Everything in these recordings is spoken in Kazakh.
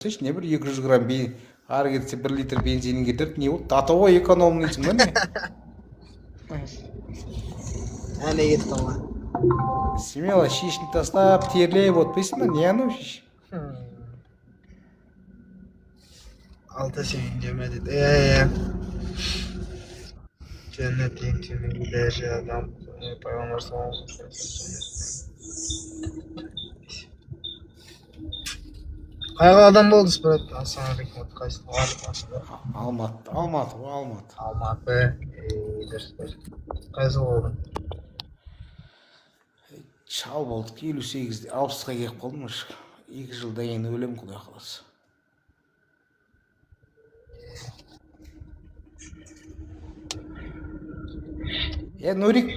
не бір 200 грамм ары кетсе 1 литр бензинін кетірді, не болды? Татовой экономныйсың ба не? Әлі кеттің ба? Смело шешін тастап, терлеп отпайсың ба? Не анау шеш? Алты сен жеме деді. Cennet intimi derece adam Peygamber sallallahu aleyhi ve sellem. Қайғы адам болды спорт? Ассалаумағалейкум. Қайсы Алматы. Алматы. Дұрыс. Қайсы болдың? Шал болдық 58-де 60-ға келіп қалдым уже. 2 жылдан кейін өлем құдай қаласа. Нұрик,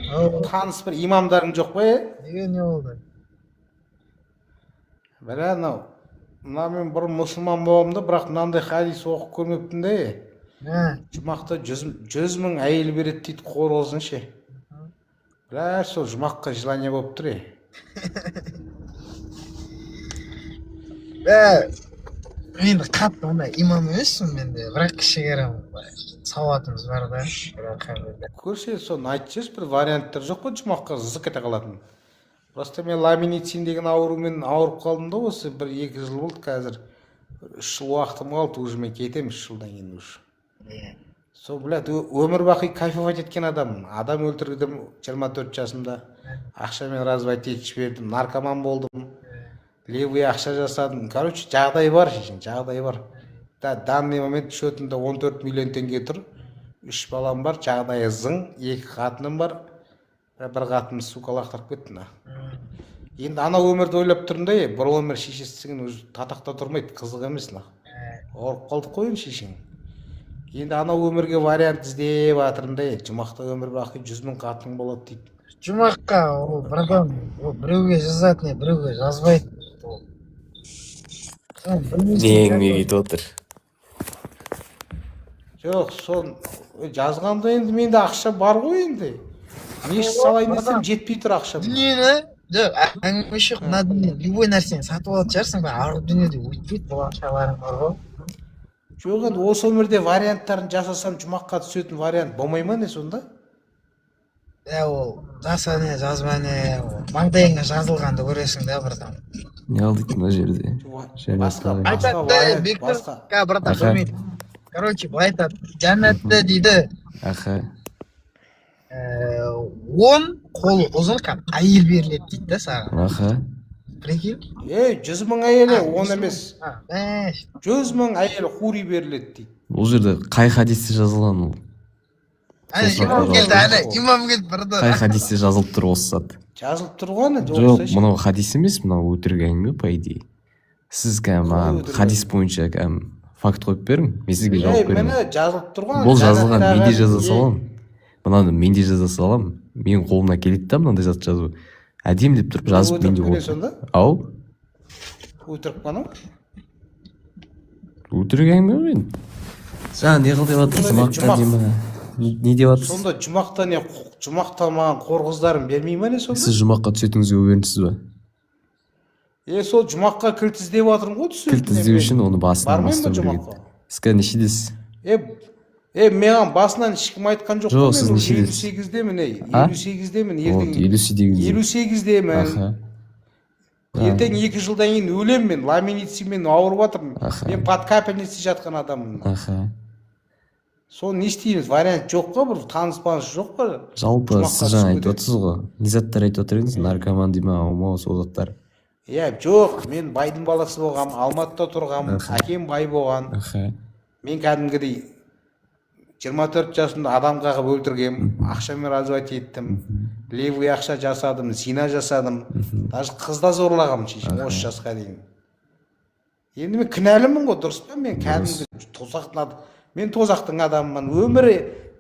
таныс бір имамдарың жоқ па? Неге не болды? Мына мен бұрын мұсылман болғамда, бірақ мынандай хадис оқып көрмеппін де. Жұмақта 100 мың әйел береді дейді қорғызын ше. Бірақ сол жұмаққа желание болып тұр. Енді қатты ондай имам емеспін менде, бірақ кішігірім сауатымыз бар да. Көрсе, соны айтсыз, бір варианттар жоқ па жұмаққа зық ете қалатын? Просто мен ламиницин деген аурумен ауырып қалдым да, осы 1-2 жыл болды, қазір 3 жыл уақытым қалды, уже мен кетемін 3 жылдан кейін уже. Сол, өмір бақи кайфовать еткен адаммын. Адам өлтірдім 24 жасымда, ақшамен развать етіп жібердім, наркоман болдым, левый ақша жасадым. Короче, жағдай бар шешен, жағдай бар. Данный момент счетымда 14 миллион теңге тұр, 3 балам бар, жағдайы зың, 2 қатыным бар. Бір қатым сука лақтырып кетті. Енді ана өмірді ойлап тұрмын да, бір өмір шешесінің татақта тұрмайды, қызық емес. Орып қалдық қой енді шешең. Енді ана өмірге вариант іздеп жатырмын да, жұмақта өмір бақи 100 мың қатың болады дейді. Жұмаққа братан, біреуге жазатын, біреуге жазбайды. Не әңгіме кетіп отыр? Жоқ, сон жазғанда енді менде ақша бар ғой енді. Мешіт салайын десем жетпей тұр ақша. Дүниені, әңгіме жоқ, мына дүние любой нәрсені сатып алатын шығарсың ба, арғы дүниеде өйтпейді, бұл ақшаларың бар ғой. Жоқ, енді осы өмірде варианттарын жасасам жұмаққа түсетін вариант болмай ма не сонда? Ол жаса не, жазба не, маңдайыңа жазылғанды көресің да, братан. Не алдық мына жерде? Басқа вариант, басқа. Братан, білмейді. Короче, былай айтады, жәннатты дейді. Аха. 10 қолы ұзын әйел беріледі дейді да саған. Аха. Прикинь? 100 мың әйелі, 10 емес. 100 мың әйелі хури беріледі дейді. Бұл жерде қай хадисте жазылған ол? Имам келді, братан. Қай хадисте жазылып тұр осы сат? Жазылып тұр ғой, жоқ, мынау хадис емес, мынау өтірік әңгіме по идее. Сіз хадис бойынша факт қойып берің, мен сізге жауап беремін. Мені жазылып тұр ғой. Бұл жазылған менде жаза салам. Мынаны менде жаза салам. Менің қолымнан келеді да мынандай зат жазу. Әдем деп тұрып жазып менде болды. Ау? Өтірік қана? Өтірік әңгіме ғой енді. Жаңа не қыл деп жатырсың? Жұмаққа деймін. Не деп жатырсың? Сонда жұмақта маған қорғыздарын бермей ма не сонда? Сіз жұмаққа түсетіңізге өберінсіз ба? Сол жұмаққа кілт іздеп жатырмын ғой түсетін. Кілт іздеу үшін оны басынан бастау керек. Сіз қазір нешедесіз? Маған басынан ешкім айтқан жоқ. Жоқ, сіз нешедесіз? 58-демін, 58-демін. 58-демін. Ертең 2 жылдан кейін өлем мен, ламиницинмен ауырып жатырмын. Мен под капельницей жатқан адаммын. Соны не істейміз? Вариант жоқ па, бір таныс жоқ па? Жалпы сіз жаңа айтып отырсыз ғой. Не заттар айтып отырыңыз? Наркоман дейма, аумау, сол заттар. Жоқ, мен байдың баласы болғам, Алматыда тұрғам, әкем бай болған. Мен кәдімгідей 24 жасымда адамға қып өлтіргем, ақшамен развать еттім, левый ақша жасадым, зина жасадым, даже қызда зорлағам шешем, осы жасқа дейін. Енді мен кінәлімін ғой, дұрыс па? Мен кәдімгі тозақтың адамымын, өмірі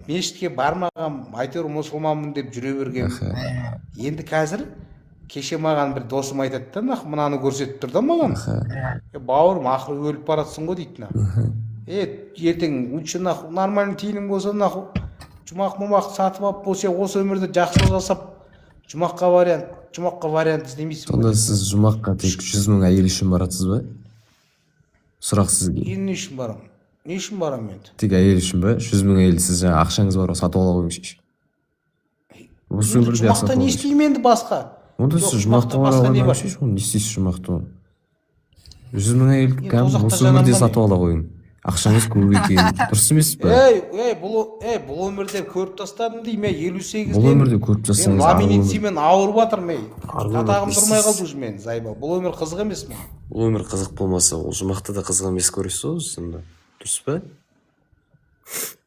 мешітке бармағам, айтыр мұсылманмын деп жүре бергем. Енді қазір кеше маған бір досым айтады да, мынаны көрсетіп тұр да маған. Бауырым, ақыры өліп баратсың ғой дейді. Ертең учы нормальный тиінің болса, жұмақ сатып алып болса, осы өмірді жақсы жасап, жұмаққа вариант іздемейсің. Сонда сіз жұмаққа тек 100 мың әйел үшін баратсыз ба? сұрақ сізге. Енді не үшін барамын? Не үшін барамын енді? Тек әйел үшін ба? 100 000 әйел сіз жаңа ақшаңыз бар ғой сатып ала қойыңызшы. Осы өмірде жұмақта не істеймін енді басқа? Онда сіз жұмақта бар алғаныңыз не істейсіз жұмақта? 100 000 әйел кәдімгі осы өмірде сатып ала қойың. Ақшаңыз көп екен. Дұрыс емес пе? бұл өмірде көріп тастадым деймін, 58-де. Бұл өмірде көріп тастасаңыз. Ламинициямен ауырып жатырмын. Қатағым тұрмай қалды уже мен, Зайба. Бұл өмір қызық емес маған. Бұл өмір қызық болмаса, ол жұмақта да қызық емес көресіз ғой сонда. Дұрыс па?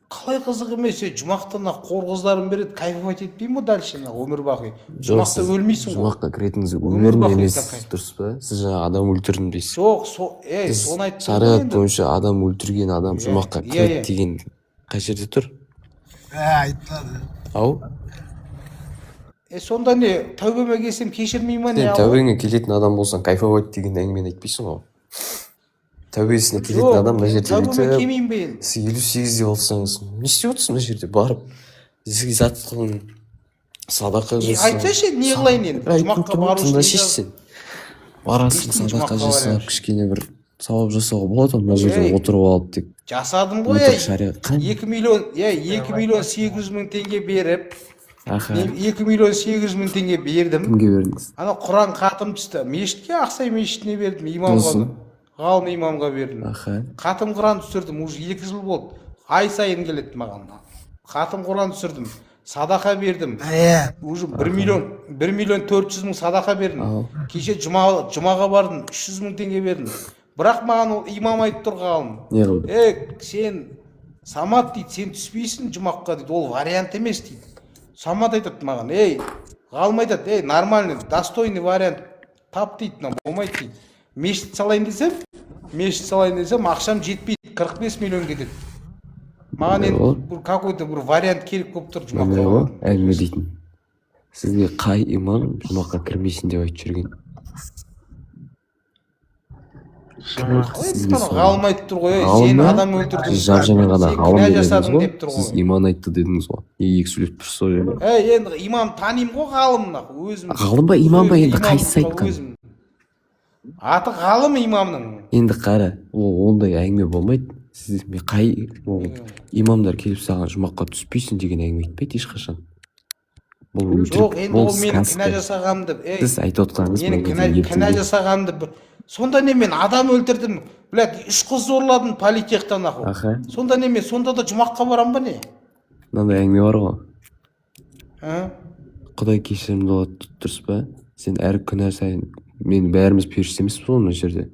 Қалай қызық емес, жұмақта қор қыздарын береді, кайфовать етпеймін ғой дальше өмір бақи. Жұмақта өлмейсің ғой. Жұмаққа кіретіңіз өмір емес, дұрыс па? Сіз жаңа адам өлтірдім дейсіз. Жоқ, соны айтып шариғат бойынша адам өлтірген адам жұмаққа кіреді деген қай жерде тұр? Айтпады. Ау? Сонда не, тәубеме келсем кешірмей ма не? Сен тәубеңе келетін адам болсаң кайфовать деген әңгімені айтпайсың ғой. Тәубесіне келетін адам мына жерде тәубеме келмеймін бе енді? Сіз 58-де болсаңыз, не істеп отырсың мына жерде барып? Зат қылың, садақа жасап. Айтсайшы, не қылайын енді? Жұмаққа бару үшін сен. Барасың, садақа жасап, кішкене бір сауап жасауға болады мына жерде отырып алып тек. Жасадым ғой, 2 миллион 800 мың теңге беріп, 2 миллион 800 мың теңге бердім. Кімге бердіңіз? Ана Құран қатым түсті. Мешітке, Ақсай мешітіне бердім, имамға. Ғалым имамға бердім. Қатым Құран түсірдім, уже 2 жыл болды. Ай сайын келеді маған. Қатым Құран түсірдім. Садақа бердім. Уже 1 миллион 400 мың садақа бердім. Кеше жұмаға бардым, 300 мың теңге бердім. Бірақ маған ол имам айтып тұр ғалым. Сен Самат дейді, сен түспейсің жұмаққа дейді, ол вариант емес дейді. Самат айтады маған, ғалым айтады, нормальный, достойный вариант тап дейді, болмайды дейді. Мешіт салайын десем, ақшам жетпейді, 45 миллион кетеді. Маған енді какой-то бір вариант керек болып тұр жұмаққа. Әңгіме дейтін. Сізге қай имам жұмаққа кірмейсін деп айтып жүрген? Ғалым айтып тұр ғой, сен адам өлтірдің. Сіз жап-жаңа ғана ғалым дедіңіз ғой, сіз иман айтты дедіңіз ғой. Неге екі сөйлеп тұрсыз ғой жерде? Енді имам танимын ғой ғалымны, өзім. Ғалым ба, имам ба, енді қайсысы айтқан? Аты ғалым имамның. Енді қара, ондай әңгіме болмайды. Сіз қай имамдар келіп саған жұмаққа түспейсің деген әңгіме айтпайды ешқашан. Жоқ, енді ол менің кінә жасағанымды. Сіз айтып отқаныңыз менің кінә жасағанымды. Сонда не мен адам өлтірдім, 3 қыз зорладым политехтан ақыл. Сонда не мен, сонда да жұмаққа барам ба не? Мынандай әңгіме бар ғой. Құдай кешірімді болады дұрыс па? Сен әр күнә сайын, мен бәріміз періште емеспіз ғой мына жерде.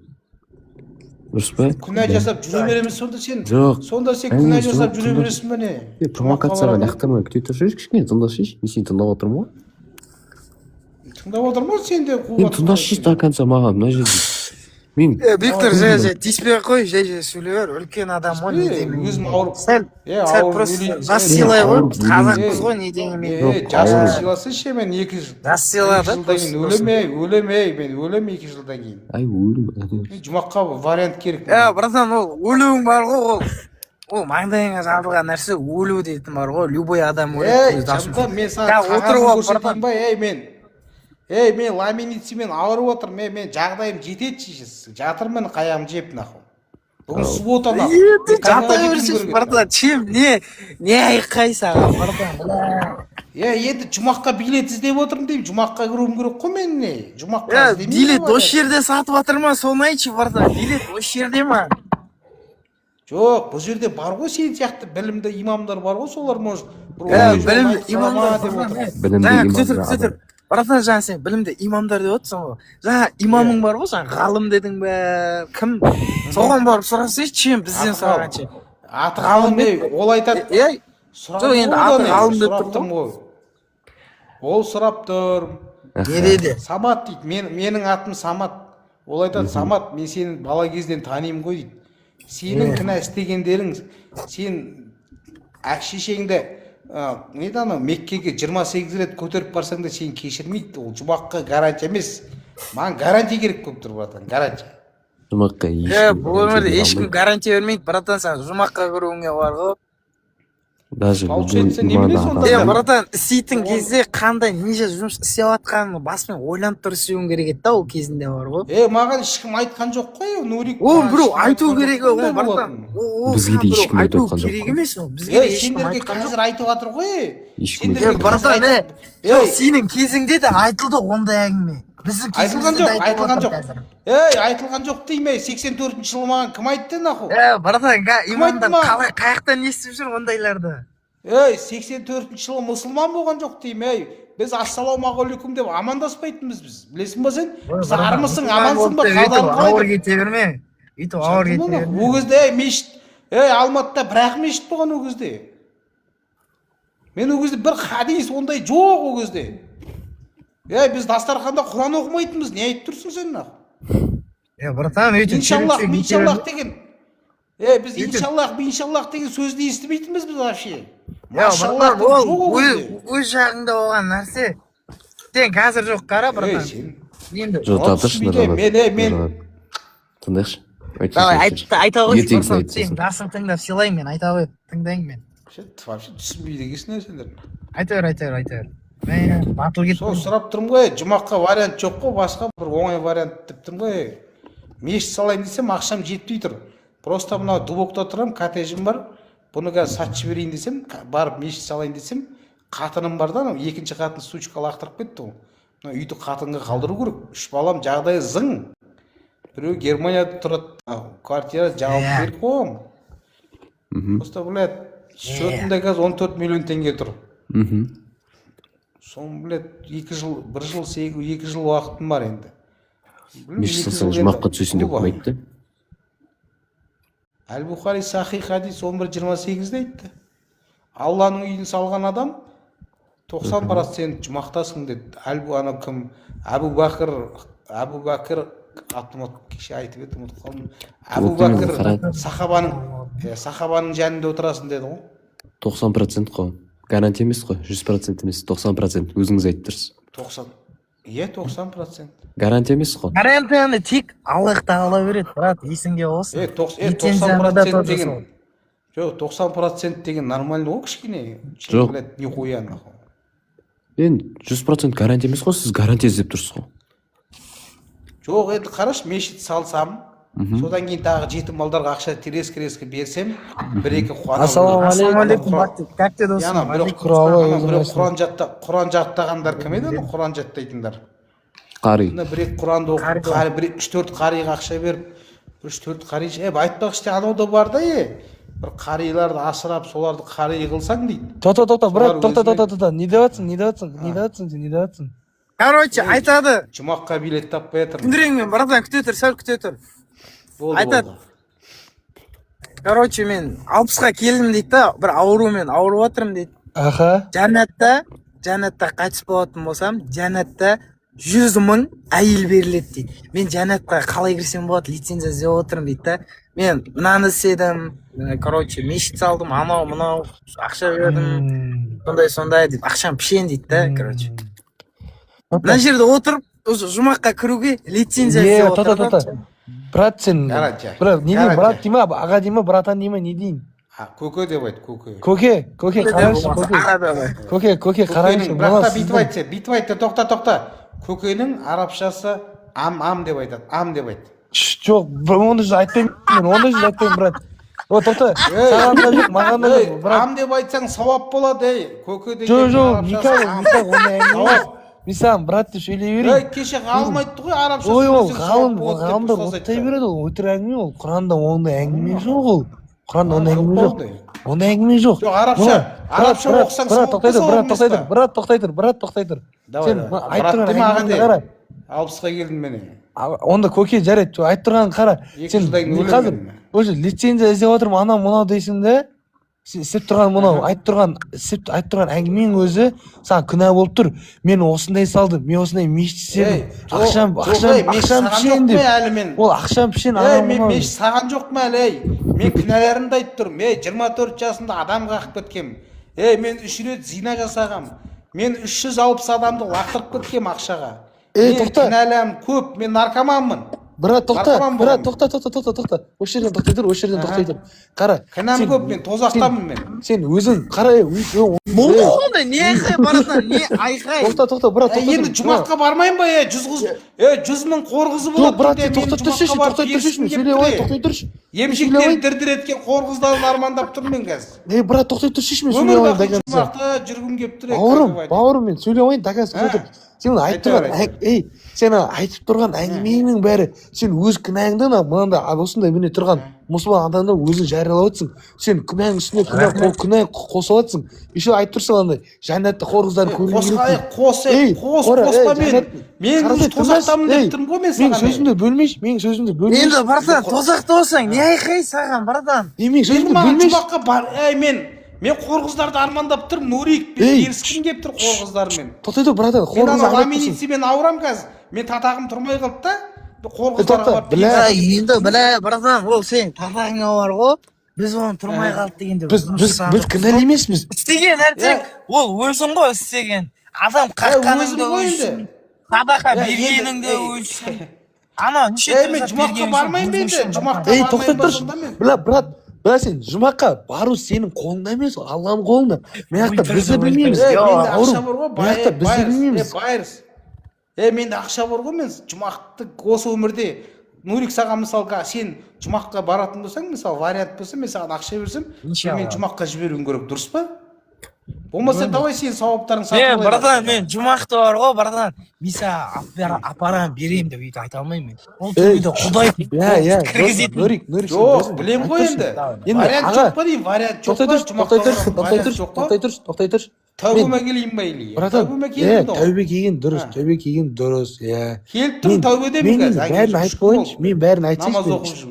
Дұрыс па? Күнә жасап жүре береміз сонда сен? Жоқ. Сонда сен күнә жасап жүре бересің ба не? Провокацияға лақтырмай күте тұршы, кішкене тыңдашы. Мен сені тыңдап отырмын ғой. Тыңдап отырмын ғой сен де қуып. Мен тыңдашы до конца маған мына жерде. Виктор, жай тиіспей қой, жай сөйлей бер, үлкен адам ғой, не деймін. Өзім ауырып. Сәл просто жас сыйлай ғой, қазақпыз ғой, не деймін. Жасын сыйласыншы мен 2 жыл. Жас сыйлады. Өлемей, мен өлем 2 жылдан кейін. Өлім. Жұмаққа вариант керек. Братан, ол өлуің бар ғой, ол маңдайыңа жабылған нәрсе өлу дейтін бар ғой, любой адам өледі. Мен саған қағазын көрсетейін ба, мен ламинициямен ауырып отырмын, мен жағдайым жетеді, жатырмын қаяғым жеп нахуй. Бүгін суббота нахуй. Жата берсің, братан, чем, не айқай саған, братан. Енді жұмаққа билет іздеп отырмын деймін, жұмаққа кіруім керек қой мен не? Жұмаққа іздемеймін. Билет осы жерде сатып жатыр ма, соны айтшы, братан, билет осы жерде ма? Жоқ, бұл жерде бар ғой сен сияқты білімді имамдар бар ғой, солар может. Білімді имамдар. Братан, жаңа сен білімді имамдар деп отырсың ғой. Жаңа имамың бар ғой, жаңа ғалым дедің бе, кім? Соған барып сұрасайшы, чем бізден сұрағанша. Аты ғалым не? Ол айтады. Жоқ, енді аты ғалым деп тұрдым ғой. Ол сұрап тұр. Не деді? Самат дейді. Менің атым Самат. Ол айтады, Самат, мен сені бала кезден танимын ғой дейді. Сенің кінә істегендерің, сен әк-шешеңді Меккеге 28 рет көтеріп барсаң да сен кешірмейді. Ол жұмаққа гарантия емес. Маған гарантия керек көп тұр, братан, гарантия. Жұмаққа бұл өмірде ешкім гарантия бермейді, братан, сен жұмаққа кіруіңе бар ғой. Даже Получается, бұл немене иманды сонда? адам- братан, істейтін кезде қандай неше жұмыс істеп жатқанын басымен ойланып тұрып істеуің керек еді да, ол кезінде бар ғой. Маған ешкім айтқан жоқ қой, Нурик. Ол маған біреу ешкім айту айтқан керек жоқ, ол, қандай братан. болатын? Бізге де ешкім айтып айту отқан жоқ керек қой. емес ол. Бізге де ешкім Сендерге айтқан жоқ. қазір айтып жатыр ғой. Ешкім Сендерге айтқан қазір Братан, айтып- сенің кезіңде де айтылды ондай әңгіме. Біздің айтылған кезімізде жоқ, де айтылып айтылған отыр жоқ. қазір. Айтылған жоқ дейме, 84-ші жылы маған кім айтты наху? Братан, имамдар ма? қаяқтан естіп жүр ондайларды? 84-ші жылы мұсылман болған жоқ дейме, біз ассалаумағалейкум деп амандаспайтынбыз біз. Білесің ба сен? Біз армысың, амансың ба, қалдарың Ауыр қалай? кете берме. Өйтіп ауыр кете берме. Ол кезде мешіт, Алматыда бір-ақ мешіт болған ол кезде. Мен ол кезде бір хадис ондай жоқ ол кезде. Біз дастарханда Құран оқымайтынбыз, не айтып тұрсың сен наху? Братан, өйтіп Иншаллах деген. Біз иншаллах деген сөзді естімейтінбіз біз вообще. Братан, ол өз жағыңда болған нәрсе. Сен қазір жоқ қара, братан. Енді Жоқ, тапыршы тыңдайықшы. давай айта ғой, ертеңгісін братан, айтсын. сен жасың тыңдап сыйлаймын мен, айта ғой, тыңдайын мен. Вообще түсінбейді екенсіңдер сендер. Айта бер. Мен батыл кеттім. Сол сұрап тұрмын ғой, жұмаққа вариант жоқ қой, басқа бір оңай вариант деп тұрмын ғой. Мешіт салайын десем, ақшам жетпей тұр. Просто мынау Дубокта тұрам, коттеджім бар. Бұны қазір сатып жіберейін десем, барып мешіт салайын десем, қатыным бар да, екінші қатын сучка лақтырып кетті ол. Мына үйді қатынға қалдыру керек. 3 балам жағдайы зың. Біреу Германияда тұрады, квартира жауап беріп қойым. Просто, блядь, счетында қазір 14 миллион теңге тұр. Соны, блядь, 2 жыл уақытым бар енді. Мешіт салсаң жұмаққа түсесің деп кім айтты? Әл-Бухари Сахи хадис 11:28-де айтты. Алланың үйін салған адам 90% жұмақтасың деді. Әбу Бәкір кеше айтып еді, ұмытып қалдым. Әбу Бәкір сахабаның жанында отырасың деді ғой. 90% қой. Гарантия емес қой, 100% емес, 90% өзіңіз айтып тұрсыз. 90%. Гарантия емес қой. Гарантияны тек Аллах тағала береді, брат, есіңде болсын. 90% деген. Жоқ, 90% деген нормально ғой, кішкене. Жоқ. Нихуя нахуй. Мен 100% гарантия емес қой, сіз гарантия іздеп тұрсыз ғой. Жоқ, енді қараш, мешіт салсам, содан кейін тағы жетім балдарға ақша тереске берсем, 1-2 қуанам. Ассалаумағалейкум, как те досым? Құран жаттағандар кім еді? Құран жаттайтындар. Қари. 1-2 Құранды оқып, 3-4 қариға ақша беріп, 3-4 қари, айтпақшы анау да бар да, бір қариларды асырап, соларды қари қылсаң дейді. Тоқта, брат, тоқта. Не деватсың? Короче, айтады. Жұмаққа билет таппай жатырмын. Күндіреңмен, братан, күте тұр. Айтады. Короче, мен 60-ға келдім дейді да, бір аурумен ауырып отырмын дейді. Аха. Жәннатта қайтыс болатын болсам, жәннатта 100 мың әйел беріледі дейді. Мен жәннатқа қалай кірсем болады, лицензия іздеп отырмын дейді да. Мен мынаны істедім, короче, мешіт салдым, анау, мынау, ақша бердім, сондай дейді. Ақшам пішен дейді да, короче. Мына жерде отырып, жұмаққа кіруге лицензия іздеп отырмын. Брат, сен, брат, не деймін, брат деймі, аға деймі, братан деймі, не деймін? Көке деп айт, көке. Көке, қарайшы, көке, қарайшы. Бүйтіп айтты, тоқта. Көкенің арабшасы ам деп айтады, ам деп айт. Жоқ, ондай сөз айтпаймын, брат. Тоқта, саған да жоқ, маған да жоқ, брат. Ам деп айтсаң сауап болады, көке деген жоқ, арабшасы ондай әңгіме. Мен саған брат деп сөйлей берейін. Кеше ғалым айтты ғой, арабшасы ол ғалымдар оттай береді, ол өтірік әңгіме ол. Құранда ондай әңгіме жоқ ол. Құранда ондай әңгіме жоқ. Ондай әңгіме жоқ. Жоқ, арабша оқысаң сауап. Брат, тоқтай тұр. Сен айтып тұрған әңгімені қара. 60-ға келдім мен. Онда көке жарайды, айтып тұрған қара. Сен қазір уже лицензия іздеп отырмын, анау мынау дейсің де, істеп тұрған мынау, айтып тұрған әңгіменің өзі саған күнә болып тұр. Мен осындай салдым, мен осындай мешіт істедім. Ақшам пішен деп. Ол ақшам пішен анау мынау. Мен саған жоқ ма әлі? Мен күнәлерімді айтып тұрмын. 24 жасында адам қағып кеткем. Мен 3 рет зина жасағам. Мен 360 адамды лақтырып кеткем ақшаға. Мен күнәларым көп, мен наркоманмын. брат тоқта, Наркоман брат болғанмын. тоқта. Осы жерден тоқтай тұр, осы жерден тоқтай тұр. Қара. Кінәм көп, мен тозақтамын мен. Сен өзің қара, болды ғой не айқай братан, не айқай. тоқта, брат, тоқта. Енді жұмаққа бармайын ба, 100 мың қорғызы Жоқ, брат, болады. тоқтай тұршы, сөйлей ой, тоқтай тұршы. Емшектен дір-дір еткен қорғыздарын армандап тұрмын мен қазір. Брат, тоқтай тұршы, мен сөйлей Өмір ойын бақи дагаз. жұмақта жүргім кеп тұр. Бауырым, мен сөйлей ойын дагаз. Сен айтып тұрған әңгімеңнің бәрі, сен өз кінәңді мынандай осындай міне тұрған мұсылман адамдар өзің жариялап отырсың. Сен күнәң үстіне күнә қосып отырсың. Еще айтып тұрсың андай жәннатта хор қыздарын көргің келеді. Қоспа мен өзі тозақтамын деп тұрмын ғой мен саған. Менің сөзімді бөлмейші. Енді братан тозақта болсаң не айқай саған братан. Менің сөзімді бөлмейші. Жұмаққа бар, мен қорғыздарды армандап тұрмын, Нурик, еріскім кеп тұр қорғыздармен. Тоқтай тұр, братан, қорғыз ламинициямен ауырам қазір. Мен татағым тұрмай қалды да, қорғыздарға барып. Енді білә, братан, ол сен татағыңа бар ғой, біз оны тұрмай қалды дегенде. Біз кінәлі емеспіз. Істеген нәрсең, ол өзің ғой істеген. Адам қаққаныңды өлсін, садақа бергеніңді өлсін. Ана, неше мен жұмаққа бармайын ба енді? Жұмаққа бармайын ба? Брат, сен жұмаққа бару сенің қолыңда емес, Алланың қолында. Меяқта бізді білмейміз. Менде ақша бар ғой, мен жұмақты осы өмірде, Нурик саған мысалға, сен жұмаққа баратын болсаң, мысалы вариант болса, мен саған ақша берсем, мен жұмаққа жіберуім керек, дұрыс па? Болмаса давай сен сауаптарың сатып алайын. Братан, мен жұмақты бар ғой, братан, мен саған апарам берем деп өйтіп айта алмаймын мен. Ол түрде Құдай кіргізетін. Жоқ, білем ғой енді. Вариант жоқ па деймін, вариант жоқ па, тоқтай тұршы. Тәубеме келейін ба или? Братан, тәубе келген дұрыс, Келіп тұрмын тәубедемін қазір. Мен бәрін айтайыншы.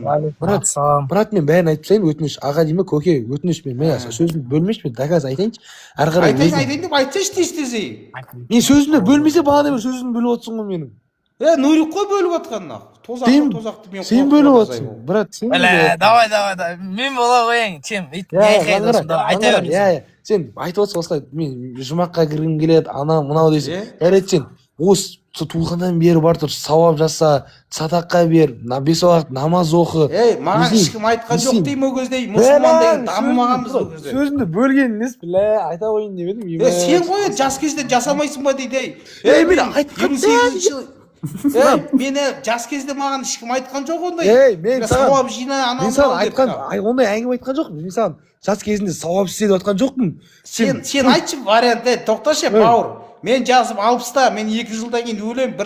Брат, мен бәрін айтып тастайын, өтініш. Аға деймін, көке, өтініш. Мен сөзімді бөлмеші, мен дагаз айтайыншы. Айтайын деп айтсайшы тез-тез. Мен сөзімді бөлмесе бағана бір сөзімді бөліп отырсың ғой менің. Нурик қой бөліп отқанына. Тозақты мен сен бөліп отырсың, брат. Давай. Мен бола қояйын, чем. Айта бер. Сен айтып отырсың осылай, мен жұмаққа кіргім келеді, анау мынау дейсің. Жарайды сен, осы туылғаннан бері бар тұр, сауап жаса, садаққа бер, 5 уақыт намаз оқы. Маған ешкім айтқан жоқ деймін ол кезде, мұсылман деген дамымағанбыз ол кезде. Сөзімді бөлген емес, айта қойын деп едім. Сен ғой жас кезде жасамайсың ба дейді. Мен айтқан мені жас кезде маған ешкім айтқан жоқ ондай. Мен сауап жина анау ондай әңгіме айтқан жоқ. Мен саған жас кезінде сауап істеді отқан жоқпын. Сен айтшы вариант, тоқташы бауыр. Мен жазып 60-та, мен 2 жылдан кейін өлем, 1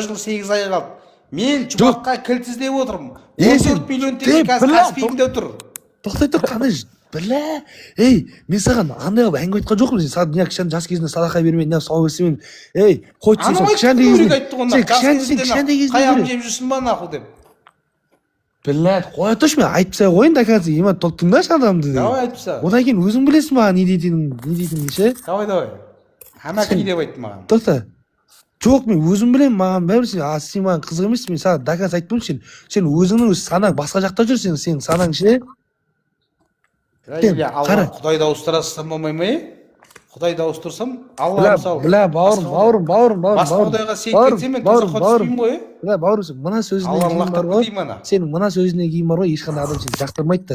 жыл 8 ай қалды. Мен жұмаққа кілт іздеп отырмын. 14 миллион теңге қазір Каспийімде тұр. Тоқтай тұр, қандай мен саған андай қылып әңгіме айтқан жоқпын. Саған кішкене жас кезінде садақа бермей, сауап істемен. Қойт сен кішкентай кезінде қаяғым жеп жүрсің ба наху деп. Қоя тұршы, мен айтпай қойын да қазір. Иман тыңдашы адамды. Давай айтпса. Одан кейін өзің білесің маған не дейтінін ше. Давай. Хамаки деп айтты маған. Тоқта. Жоқ, мен өзім білемін, маған бәрібір сен маған қызық емес, мен саған дагаз айтпаймын. Сен өзіңнің санаң басқа жақта жүрсің, сен санаң ше. Алла Құдайды ауыстырасың болмай ма? Құдайды ауыстырсам, Алла мысалы. Бауырым. Басқа Құдайға сен кетсем, мен тозаққа түспеймін ғой. Бауырым, мына сөзіне кейін бар ғой, ешқандай адам сені жақтырмайды да,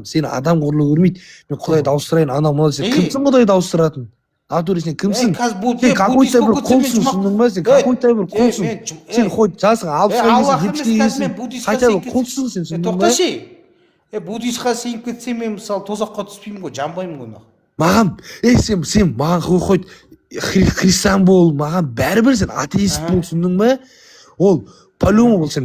сен адам қорлығы көрмейді. Мен Құдайды ауыстырайын, анау сен кімсің Құдайды ауыстыратын? Артур, сен кімсің? Сен какой-то бір қолсың, түсіндің ба? Сен какой-то бір қолсың. Сен хоть жасың 60-ға келсің, 70-ге келсің, қайта бір қолсың сен, түсіндің ба? Буддистқа сеніп кетсем, мен мысалы тозаққа түспеймін ғой, жанбаймын ғой. Маған, сен маған қойт христиан бол, маған бәрібір сен атеист бол, түсіндің ба? Ол по-любому сен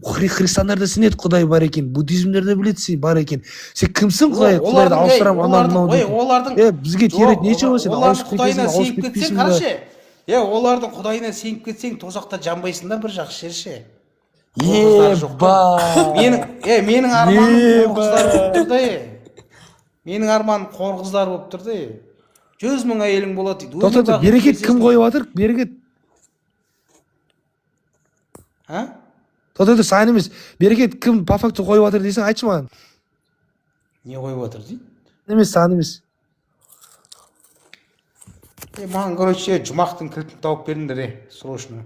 христиандарда сенеді Құдай бар екен, буддизмдерде біледі бар екен. Сен кімсің Құдайды ауыстырам, анау дейді. Бізге керек неше ғой, сен ауысып кетесің ба? Олардың Құдайына сеніп кетсең, тозақта жанбайсыңдар бір жақсы жерше. Менің арманым қорғыздар болып тұр да. Менің арманым қорғыздар болып тұр да. 100 мың әйелің болады дейді. Тоқтат, берекет кім қойып жатыр? Берекет. Тоқтат, саған емес. Берекет кім по факту қойып жатыр дейсің, айтшы маған. Не қойып жатыр дейді? Емес, саған емес. Маған, короче, жұмақтың кілтін тауып беріңдер, срочно.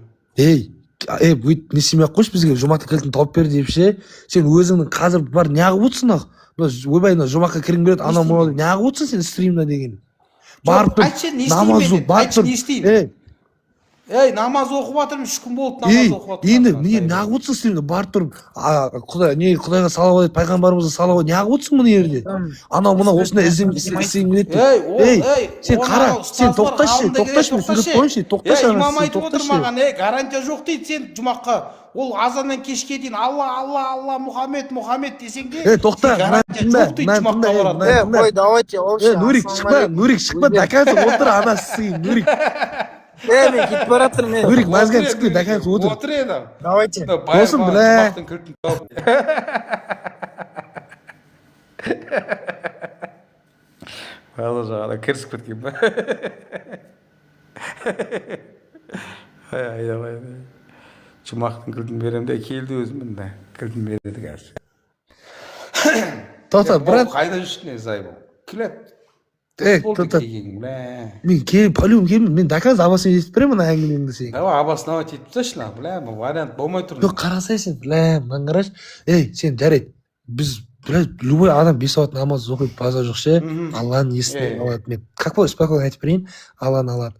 бүйтіп не істемей ақ қойшы бізге жұмақта кілтін тауып бер деп ше. Сен өзіңнің қазір бар неғып отырсың ақ? Ойбай жұмаққа кіргің келеді анау мынау неғып отырсың сен стримда деген. Барып тұр намаз оқып барып тұр. Ей, намаз оқып жатырмын, 3 күн болды намаз оқып жатырмын. Енді міне неғып отырсың стримда барып тұрып Құдайға салауат айт, пайғамбарымызға салауат неғып отырсың мына жерде? Анау мынау осындай ізденгің келеді. Сен қара, сен тоқташы, мен сөйлеп қойыншы, тоқташы. Имам айтып отыр маған, гарантия жоқ дейді сен жұмаққа. Ол азаннан кешке дейін Алла, Мұхаммед десең де, тоқта, гарантия жоқ дейді жұмаққа барады. Ой, давайте вообще. Нурик шықпа, дакансы отыр анасы, Нурик. Мен кетіп бара жатырмын мен. Нурик мазган шықпай, дакансы отыр. Отыр еді. Давайте. Болсын, бля. Бала жағада кірісіп кеткен ба? Айдамай. Жұмақтың кілтін берем де келді өзімін да. Кілтін береді қазір. Тоқта, брат. Қайда жүрсің зайбол? Күлет. Тоқта. Мен полюм келмеймін. Мен дакансы абасын жетіп беремін әңгімеңді сен. Давай абасын ава тетіп тасташы ла. Бля, вариант болмай тұр. Жоқ, қарасай сен. Бля, мынаны қарашы. Сен жарайды. Біз любой адам 5 сағат намаз оқиды, базар жоқ ше. Алланың есіне алады. Мен как бы спокойно айтып берейін, Алланы алады.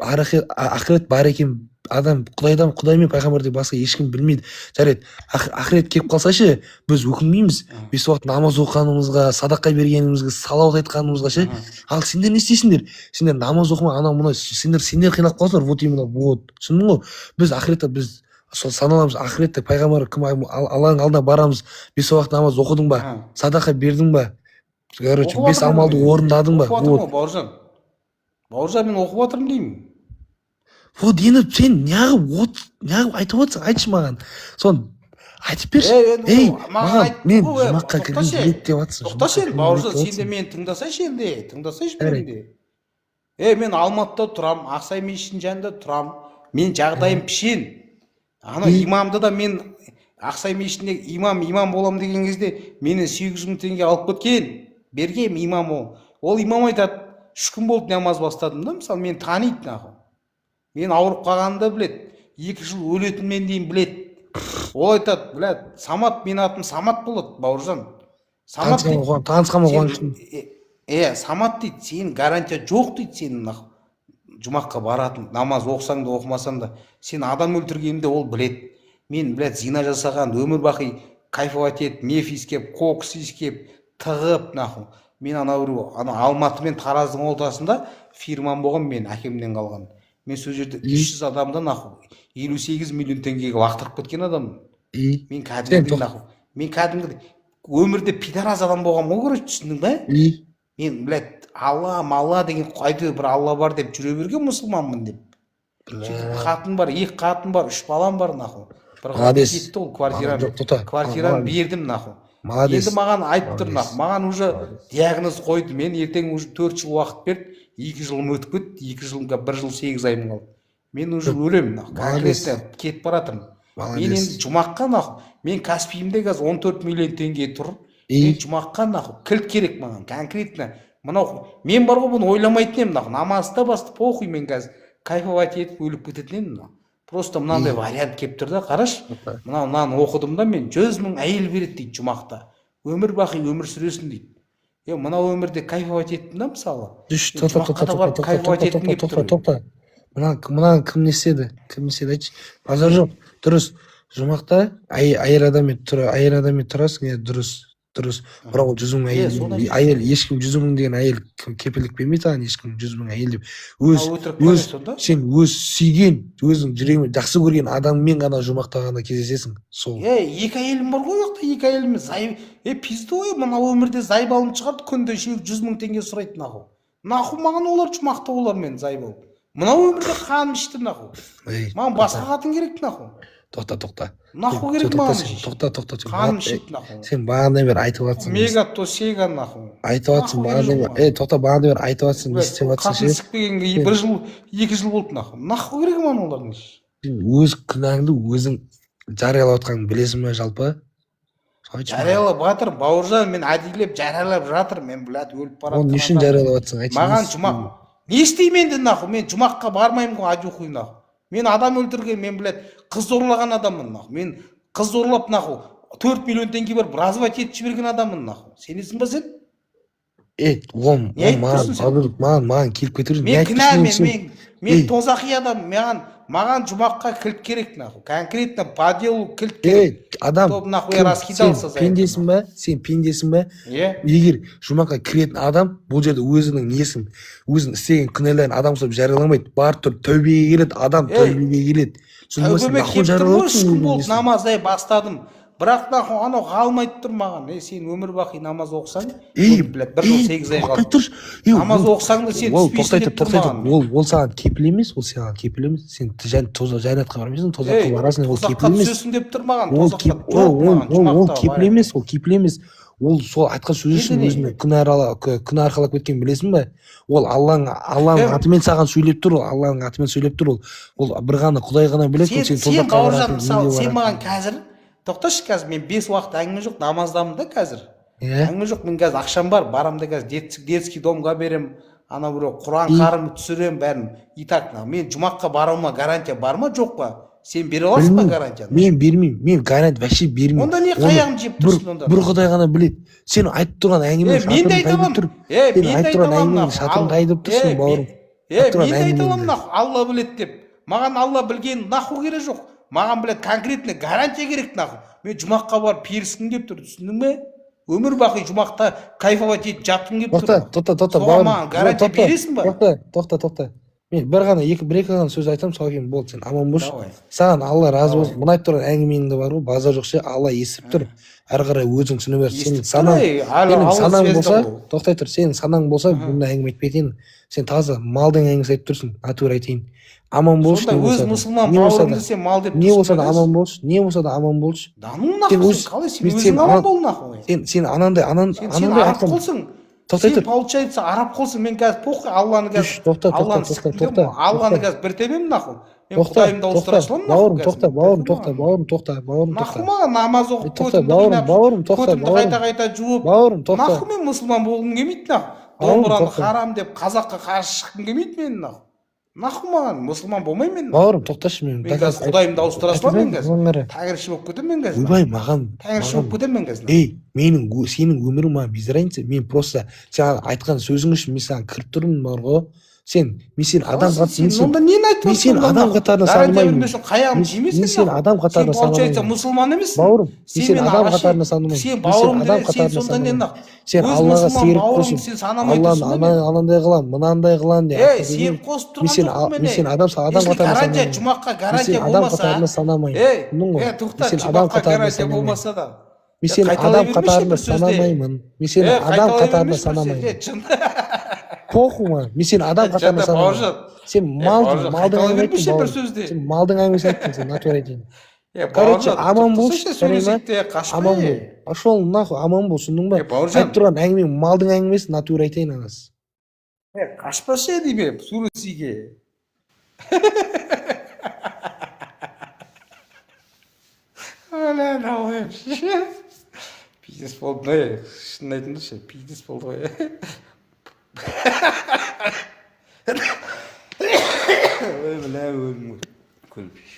Ақырет бар екен, адам Құдай мен пайғамбардан басқа ешкім білмейді. Жарайды, ақырет келіп қалса ше, біз өкінбейміз. 5 уақыт намаз оқығанымызға, садақа бергенімізге, салауат айтқанымызға ше. Ал сендер не істейсіңдер? Сендер намаз оқымай анау мынау сендер қиналып қаласыңдар. Вот именно вот. Түсіндің ғой? Біз ақыретте біз сол саналамыз ақыретте пайғамбар кім Алланың алдына барамыз. 5 уақыт намаз оқыдың ба? Садақа бердің ба? Короче, 5 амалды орындадың ба? Вот. Бауыржан, мен оқып отырмын деймін. Вот енді сен неғып айтып отырсың, айтшы маған. Соны айтып берші. Маған мен жұмаққа кіргім келеді деп жатсың. Тоқташы енді бауыржан, сен де мені тыңдасайшы мені. Мен Алматыда тұрам, Ақсай мешітінің жанында тұрам. Мен жағдайым пішен. Ана имамды да мен Ақсай мешітінде имам болам деген кезде менен 800 мың теңге алып кеткен. Бергем имам ол. Ол имам айтады, 3 күн болды намаз бастадым да, мысалы мен таниды наху. Мен ауырып қалғанымды білет, 2 жыл өлетінмен дейін білет. Ол айтады, білет, Самат, мен атым Самат болады, бауыржан. Самат дейді. Танысқам оған. Самат дейді, сенің гарантия жоқ дейді сенің наху. Жұмаққа баратын, намаз оқысаң да оқымасаң да, сен адам өлтіргенімді ол білет. Мен, білет, зина жасаған, өмір бақи кайфовать ет, меф искеп, кокс искеп, тығып наху. Мен Алматы мен Тараздың ортасында фирмам болған, мен әкемнен қалған. Мен сол жерде 300 адамды наху 58 миллион теңгеге лақтырып кеткен адаммын. Мен кәдімгідей өмірде пидорас адам болған ғой, көреш, түсіндің ба? Мен, блядь, Алла деген қойды бір Алла бар деп жүре берген мұсылманмын деп. Қатын бар, 2 қатын бар, 3 балам бар наху. Бір қатын кетті ол квартираны бердім наху. Енді маған айтып тұр наху. Маған уже диагноз қойды. Мен ертең уже 4 жыл уақыт берді. 2 жылым өтіп кетті. 2 жылымға 1 жыл 8 айым қалды. Мен уже өлемін наху. Конкретно кетіп баратырмын. Мен енді жұмаққа наху. Мен Каспиімде қазір 14 миллион теңге тұр. Мен жұмаққа наху кілт керек маған. Конкретно мынау мен бар ғой бұны ойламайтын едім наху. Намазда басты похуй мен қазір кайфовать етіп өліп кететін едім наху. Просто мынандай вариант келіп тұр да, қараш. Мынаны оқыдым да мен 100 мың әйел береді дейді жұмақта. Өмір бақи өмір сүресің дейді. Мынау өмірде кайфовать еттім да мысалы. Тоқта. Мынаны кім не істеді? Айтшы. Базар жоқ. Дұрыс. Жұмақта әйел адаммен тұрасың, дұрыс. Бірақ ол 100 мың әйел, ешкім 100 мың деген әйел кепілдік бермейді аған, ешкім 100 мың әйел деп. Сен өз сүйген, өзің жүрегімен жақсы көрген адаммен ғана жұмақта ғана кездесесің. Сол. 2 әйелім бар ғой, ояқта 2 әйелім пизді ғой, мына өмірде зайбалым шығарды, күнде 100 мың теңге сұрайды наху. Наху маған олар жұмақта олармен зайбал. Мына өмірде қаным ішті наху. Маған басқа қатын керек наху. Тоқта. Наху керек маған. Тоқта. Қаным ішеді наху. Сен бағандай бер айтып жатсың. Мегато сега наху. Айтып жатсың бағандай бер. Тоқта бағандай бер айтып жатсың. Не істеп жатсың ше? Қатын сықпегенге 1 жыл, 2 жыл болды наху. Наху керек маған олардың. Сен өз күнәңді өзің жариялап жатқаныңды білесің бе жалпы? Жариялап жатыр, бауыржан, мен әдейілеп жариялап жатыр, мен блядь өліп баратырмын. Оны не үшін жариялап жатсың? Маған жұмақ. Не істеймін енді наху? Мен жұмаққа бармаймын ғой, адюхуй наху. Мен адам өлтірген, мен блядь, қыз зорлаған адаммын нахуй. Мен қыз зорлап нахуй 4 миллион теңге беріп развод етіп жіберген адаммын нахуй. Сенесің ба сен? маған келіп кетір. Мен кінәмен, мен тозақи адам, маған жұмаққа кілт керек нахуй. Конкретно по делу кілт керек. Адам, Чтоб нахуй раскидался за это. Сен пендесің ба? Иә. Егер жұмаққа кіретін адам бұл жерде өзінің несін, өзінің істеген күнәларын адам ұстап жарияламайды. Бар тұр тәубеге келеді, адам тәубеге келеді. Тәубеме келіп тұрмын, 3 күн болды намаздай бастадым. Бірақ нахуй анау қалмайды тұр маған. Сен өмір бақи намаз оқысаң, блядь, 1 жыл 8 ай қалды. Намаз оқысаң да сен түспейсің деп тұр маған. Ол саған кепіл емес, Сен жәннатқа бармайсың, тозаққа барасың, ол кепіл емес. Тозаққа түсесің деп тұр маған. Ол кепіл емес. Ол сол айтқан сөзі үшін өзінің күнә арқалап кеткен білесің бе? Ол Алланың атымен саған сөйлеп тұр, ол бір ғана Құдай ғана біледі. Сен бауыржан, мысалы, сен маған қазір, тоқташы қазір, мен 5 уақыт әңгіме жоқ, намаздамын да қазір. Әңгіме жоқ, мен қазір ақшам бар, барамда қазір детский домға берем, ана біреу Құран қарым түсірем, бәрін. И так, мен жұмаққа баруыма гарантия бар ма, жоқ па? Сен бере аласың ба гарантияны? Мен бермеймін, мен гарантия вообще бермеймін. Онда не қаяғын жеп тұрсың онда? Бір Құдай ғана біледі. Сен айтып тұрған әңгіме шатырын қайдырып тұрсың, бауырым. Мен де айтамын, Алла біледі деп. Маған Алла білген наху керек жоқ. Маған біледі конкретно гарантия керек наху. Мен жұмаққа барып періскім деп тұр, түсіндің бе? Өмір бақи жұмақта кайфовать етіп жатқым келіп тұр. Тоқта, бауырым. Маған гарантия бересің ба? Тоқта. Мен бір-екі ғана сөз айтам, сол кейін болды, сен аман болшы. Саған Алла разы болсын. Мұны айтып тұрған әңгімеңді бар ғой, базар жоқ ше, Алла естіп тұр. Әрі қарай өзің түсіне бер. Сенің санаң болса, тоқтай тұр. Сенің санаң болса, бұндай әңгіме айтпайтын. Сен таза малдың әңгімесі айтып тұрсың, натура айтайын. Аман болшы. Сонда өз мұсылман бауырымды сен мал деп не болса да аман болшы. Даның нахуй, қалай сен өзің аман бол нахуй. Сен анандай арап қолсың. Сен получается арап қолсың. Мен қазір похуй Алланы қазір Алланы қазір бір тебем нахуй. Мен Құдайымды ауыстыра саламын бауырым, тоқта. Нахуй маған намаз оқып көтімді қайта жуып. Нахуй мен мұсылман болғым келмейді нахуй. Домбыраны харам деп қазаққа қарсы шыққым келмейді мен нахуй. Нахуй маған мұсылман болмаймын мен. Бауырым, тоқташы мен. Мен қазір Құдайымды ауыстыра саламын мен қазір. Тәңірші болып кетемін мен қазір. Ойбай, маған. Тәңірші болып кетемін мен қазір. Сенің өмірің маған без разницы. Мен просто саған айтқан сөзің үшін мен саған кіріп тұрмын бар ғой. Мен сен адам қатарына санамаймын. Мен сен адам қатарына санамаймын. Мұсылман емес. Бауырым, мен сен адам қатарына санамаймын. Сен бауырым деп, сен сонда не нақ? Сен Аллаға серік қосып, Алланы анандай қылам, мынандай қылам деп. Сен қосып тұрған мен сен адам қатарына санамаймын. Жұмаққа гарантия болмаса. Адам қатарына санамаймын. Тоқтат, жұмаққа гарантия болмаса да. Мен сен адам қатарына санамаймын. Мен сен адам қатарына санамаймын. Похуй маған. Мен сен адам қатарына санамаймын. Сен малдың әңгімесі айттың, сен натура айтайын. Короче, аман болшы, аман бол. Пошел нахуй, аман бол, түсіндің ба? Айтып тұрған әңгіме малдың әңгімесі, натура айтайын анасы. Қашпашы деймін, суресиге. Оля, давай. Пиздец болды ғой. Шын айтыңдаршы, пиздец болды ғой. Ой, бля, өлім ғой. Көлпеш.